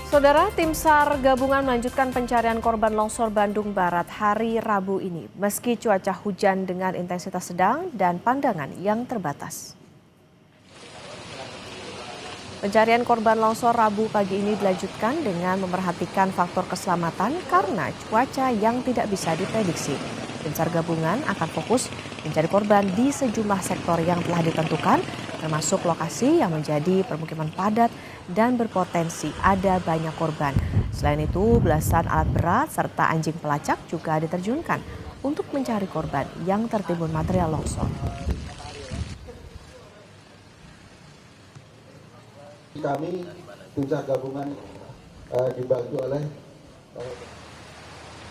Saudara, tim SAR gabungan melanjutkan pencarian korban longsor Bandung Barat hari Rabu ini, meski cuaca hujan dengan intensitas sedang dan pandangan yang terbatas. Pencarian korban longsor Rabu pagi ini dilanjutkan dengan memerhatikan faktor keselamatan karena cuaca yang tidak bisa diprediksi. Tim SAR gabungan akan fokus mencari korban di sejumlah sektor yang telah ditentukan, termasuk lokasi yang menjadi permukiman padat dan berpotensi ada banyak korban. Selain itu, belasan alat berat serta anjing pelacak juga diterjunkan untuk mencari korban yang tertimbun material longsor. Kami tim SAR gabungan dibantu oleh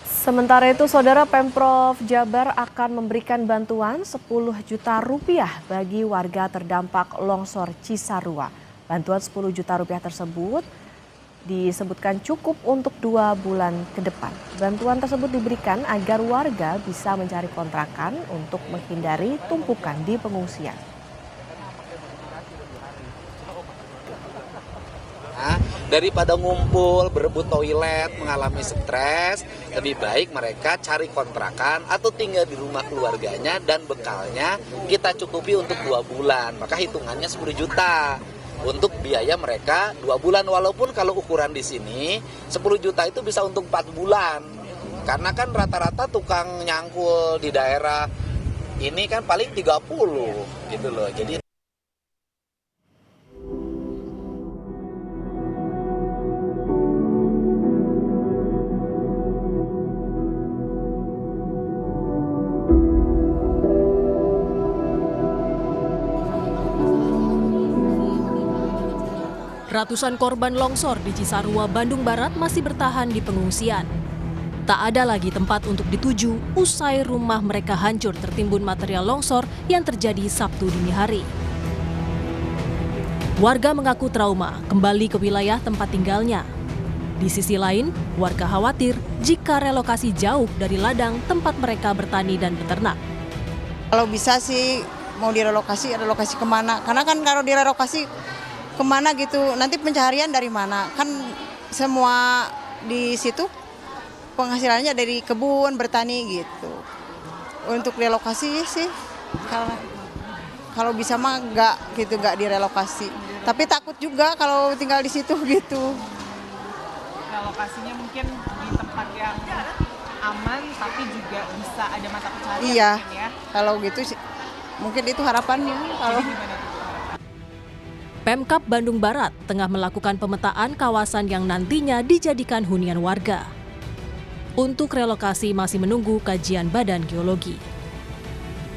Sementara itu, Saudara, Pemprov Jabar akan memberikan bantuan 10 juta rupiah bagi warga terdampak longsor Cisarua. Bantuan 10 juta rupiah tersebut disebutkan cukup untuk 2 bulan ke depan. Bantuan tersebut diberikan agar warga bisa mencari kontrakan untuk menghindari tumpukan di pengungsian. Daripada ngumpul, berebut toilet, mengalami stres, lebih baik mereka cari kontrakan atau tinggal di rumah keluarganya dan bekalnya kita cukupi untuk 2 bulan. Maka hitungannya 10 juta untuk biaya mereka 2 bulan. Walaupun kalau ukuran di sini 10 juta itu bisa untuk 4 bulan. Karena kan rata-rata tukang nyangkul di daerah ini kan paling 30 gitu loh. Jadi Ratusan korban longsor di Cisarua, Bandung Barat masih bertahan di pengungsian. Tak ada lagi tempat untuk dituju usai rumah mereka hancur tertimbun material longsor yang terjadi Sabtu dini hari. Warga mengaku trauma kembali ke wilayah tempat tinggalnya. Di sisi lain, warga khawatir jika relokasi jauh dari ladang tempat mereka bertani dan beternak. Kalau bisa sih mau relokasi kemana? Karena kan kalau direlokasi kemana gitu, nanti pencaharian dari mana? Kan semua di situ penghasilannya dari kebun, bertani gitu. Untuk relokasi sih, kalau bisa mah nggak direlokasi. Tapi takut juga kalau tinggal di situ gitu. Relokasinya mungkin di tempat yang aman, tapi juga bisa ada mata pencaharian. Iya, ya? Kalau gitu mungkin itu harapannya. Kalau Pemkab Bandung Barat tengah melakukan pemetaan kawasan yang nantinya dijadikan hunian warga. Untuk relokasi masih menunggu kajian Badan Geologi.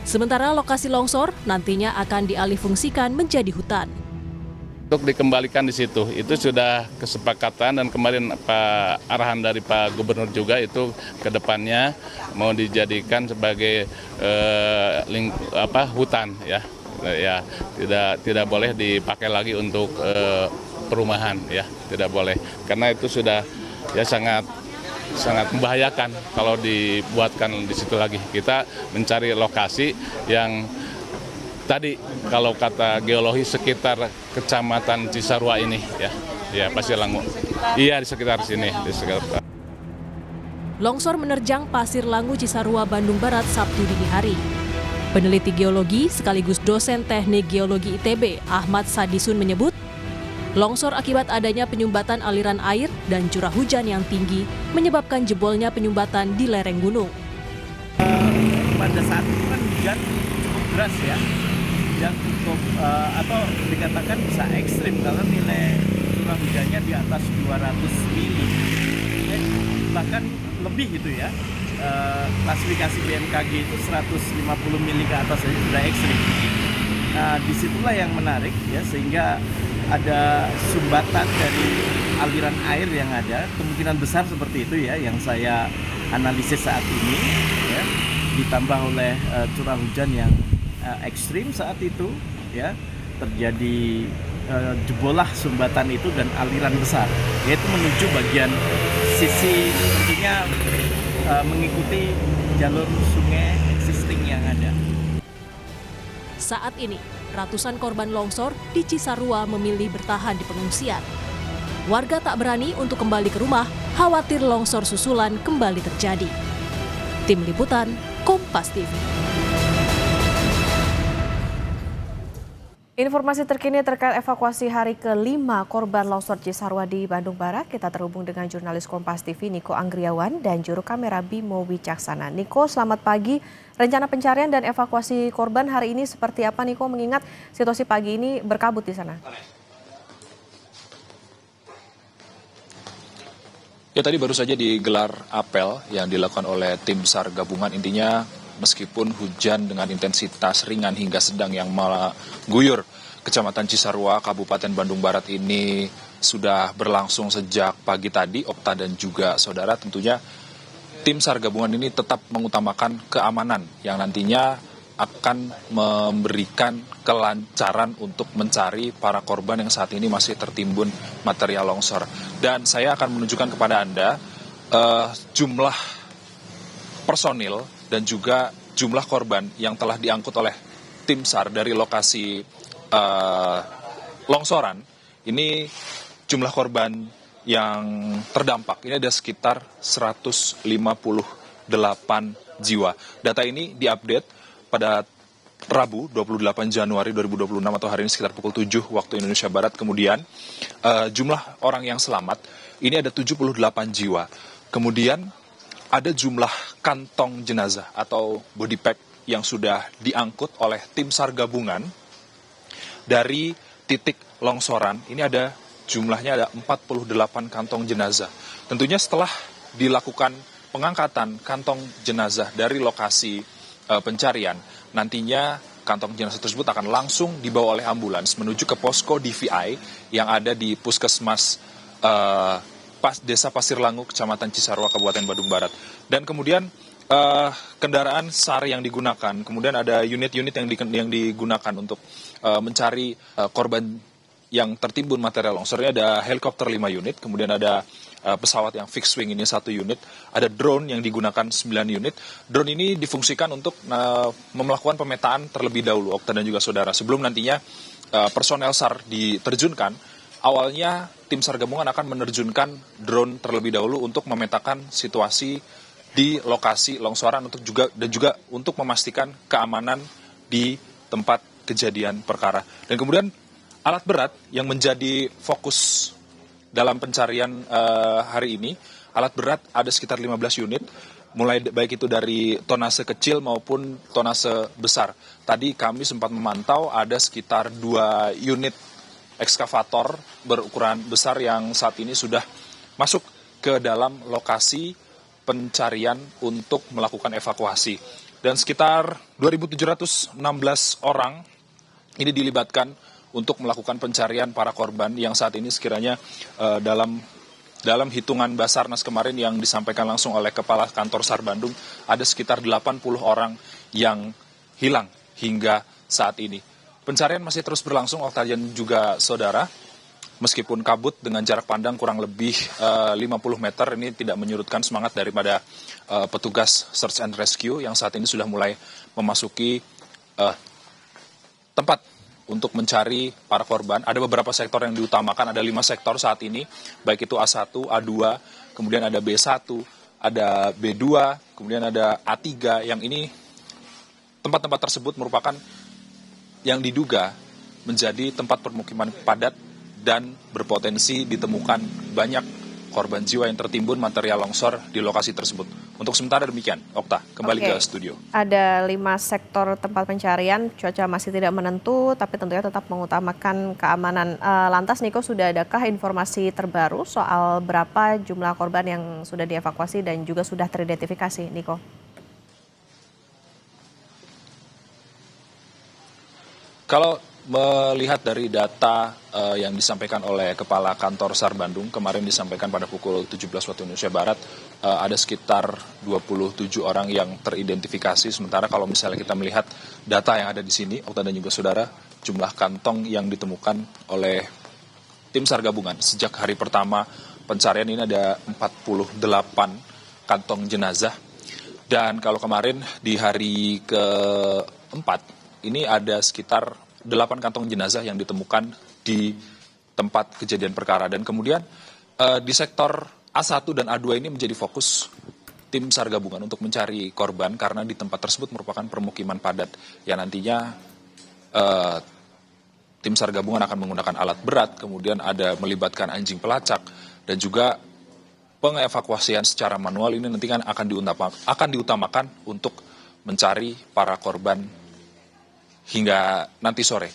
Sementara lokasi longsor nantinya akan dialihfungsikan menjadi hutan. Untuk dikembalikan di situ, itu sudah kesepakatan dan kemarin arahan dari Pak Gubernur juga itu ke depannya mau dijadikan sebagai hutan ya. Ya, tidak boleh dipakai lagi untuk perumahan ya, tidak boleh karena itu sudah ya sangat membahayakan kalau dibuatkan di situ lagi. Kita mencari lokasi yang tadi kalau kata geologi sekitar Kecamatan Cisarua ini ya pasti Langu. Iya di sekitar sini di sekitar. Longsor menerjang Pasir Langu Cisarua, Bandung Barat Sabtu dini hari. Peneliti geologi sekaligus dosen teknik geologi ITB Ahmad Sadisun menyebut, longsor akibat adanya penyumbatan aliran air dan curah hujan yang tinggi menyebabkan jebolnya penyumbatan di lereng gunung. Pada saat itu kan hujan cukup deras ya, hujan cukup atau dikatakan bisa ekstrim karena nilai curah hujannya di atas 200 mili, bahkan lebih gitu ya. Klasifikasi BMKG itu 150 mili ke atas saja sudah ekstrim. Nah, disitulah yang menarik ya, sehingga ada sumbatan dari aliran air yang ada, kemungkinan besar seperti itu ya, yang saya analisis saat ini ya, ditambah oleh curah hujan yang ekstrim saat itu ya, terjadi jebolah sumbatan itu dan aliran besar, yaitu menuju bagian sisi tentunya mengikuti jalur sungai existing yang ada. Saat ini, ratusan korban longsor di Cisarua memilih bertahan di pengungsian. Warga tak berani untuk kembali ke rumah, khawatir longsor susulan kembali terjadi. Tim Liputan, Kompas TV. Informasi terkini terkait evakuasi hari ke-5 korban longsor Cisarua di Bandung Barat. Kita terhubung dengan jurnalis Kompas TV Niko Anggriawan dan juru kamera Bimo Wicaksana. Niko, selamat pagi. Rencana pencarian dan evakuasi korban hari ini seperti apa, Niko? Mengingat situasi pagi ini berkabut di sana. Ya, tadi baru saja digelar apel yang dilakukan oleh tim SAR gabungan. Intinya meskipun hujan dengan intensitas ringan hingga sedang yang mengguyur Kecamatan Cisarua, Kabupaten Bandung Barat ini sudah berlangsung sejak pagi tadi, Okta dan juga saudara, tentunya tim SAR gabungan ini tetap mengutamakan keamanan yang nantinya akan memberikan kelancaran untuk mencari para korban yang saat ini masih tertimbun material longsor. Dan saya akan menunjukkan kepada Anda jumlah personil dan juga jumlah korban yang telah diangkut oleh tim SAR dari lokasi longsoran. Ini jumlah korban yang terdampak ini ada sekitar 158 jiwa. Data ini diupdate pada Rabu 28 Januari 2026 atau hari ini sekitar pukul 7 waktu Indonesia Barat. Kemudian jumlah orang yang selamat ini ada 78 jiwa. Kemudian ada jumlah kantong jenazah atau body pack yang sudah diangkut oleh tim SAR gabungan dari titik longsoran. Ini ada jumlahnya ada 48 kantong jenazah. Tentunya setelah dilakukan pengangkatan kantong jenazah dari lokasi pencarian, nantinya kantong jenazah tersebut akan langsung dibawa oleh ambulans menuju ke posko DVI yang ada di Puskesmas Desa Pasir Langu, Kecamatan Cisarua, Kabupaten Bandung Barat. Dan kemudian kendaraan SAR yang digunakan, kemudian ada unit-unit yang digunakan untuk mencari korban yang tertimbun material longsornya. Ada helikopter 5 unit, kemudian ada pesawat yang fixed wing ini 1 unit, ada drone yang digunakan 9 unit. Drone ini difungsikan untuk melakukan pemetaan terlebih dahulu, Okta dan juga saudara, sebelum nantinya personel SAR diterjunkan. Awalnya tim SAR gabungan akan menerjunkan drone terlebih dahulu untuk memetakan situasi di lokasi longsoran dan juga untuk memastikan keamanan di tempat kejadian perkara. Dan kemudian alat berat yang menjadi fokus dalam pencarian hari ini, alat berat ada sekitar 15 unit, mulai baik itu dari tonase kecil maupun tonase besar. Tadi kami sempat memantau ada sekitar 2 unit ekskavator berukuran besar yang saat ini sudah masuk ke dalam lokasi pencarian untuk melakukan evakuasi. Dan sekitar 2.716 orang ini dilibatkan untuk melakukan pencarian para korban yang saat ini sekiranya dalam hitungan Basarnas kemarin yang disampaikan langsung oleh Kepala Kantor SAR Bandung, ada sekitar 80 orang yang hilang hingga saat ini. Pencarian masih terus berlangsung, Okta dan juga saudara. Meskipun kabut dengan jarak pandang kurang lebih 50 meter, ini tidak menyurutkan semangat daripada petugas search and rescue yang saat ini sudah mulai memasuki tempat untuk mencari para korban. Ada beberapa sektor yang diutamakan, ada 5 sektor saat ini, baik itu A1, A2, kemudian ada B1, ada B2, kemudian ada A3, yang ini tempat-tempat tersebut merupakan yang diduga menjadi tempat permukiman padat dan berpotensi ditemukan banyak korban jiwa yang tertimbun material longsor di lokasi tersebut. Untuk sementara demikian, Okta, kembali ke studio. Ada 5 sektor tempat pencarian, cuaca masih tidak menentu, tapi tentunya tetap mengutamakan keamanan. Lantas, Niko, sudah adakah informasi terbaru soal berapa jumlah korban yang sudah dievakuasi dan juga sudah teridentifikasi, Niko? Kalau melihat dari data yang disampaikan oleh Kepala Kantor SAR Bandung, kemarin disampaikan pada pukul 17 waktu Indonesia Barat, ada sekitar 27 orang yang teridentifikasi. Sementara kalau misalnya kita melihat data yang ada di sini, Okta dan juga saudara, jumlah kantong yang ditemukan oleh tim SAR gabungan sejak hari pertama pencarian ini ada 48 kantong jenazah. Dan kalau kemarin di hari keempat, ini ada sekitar 8 kantong jenazah yang ditemukan di tempat kejadian perkara. Dan kemudian di sektor A1 dan A2 ini menjadi fokus tim SAR gabungan untuk mencari korban karena di tempat tersebut merupakan permukiman padat yang nantinya tim SAR gabungan akan menggunakan alat berat, kemudian ada melibatkan anjing pelacak dan juga pengevakuasian secara manual. Ini nanti kan akan diutamakan untuk mencari para korban hingga nanti sore.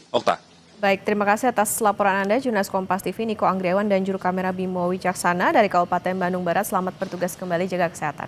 Okta. Baik, terima kasih atas laporan Anda, jurnalis Kompas TV Niko Anggriawan dan juru kamera Bimo Wicaksana dari Kabupaten Bandung Barat. Selamat bertugas kembali, jaga kesehatan.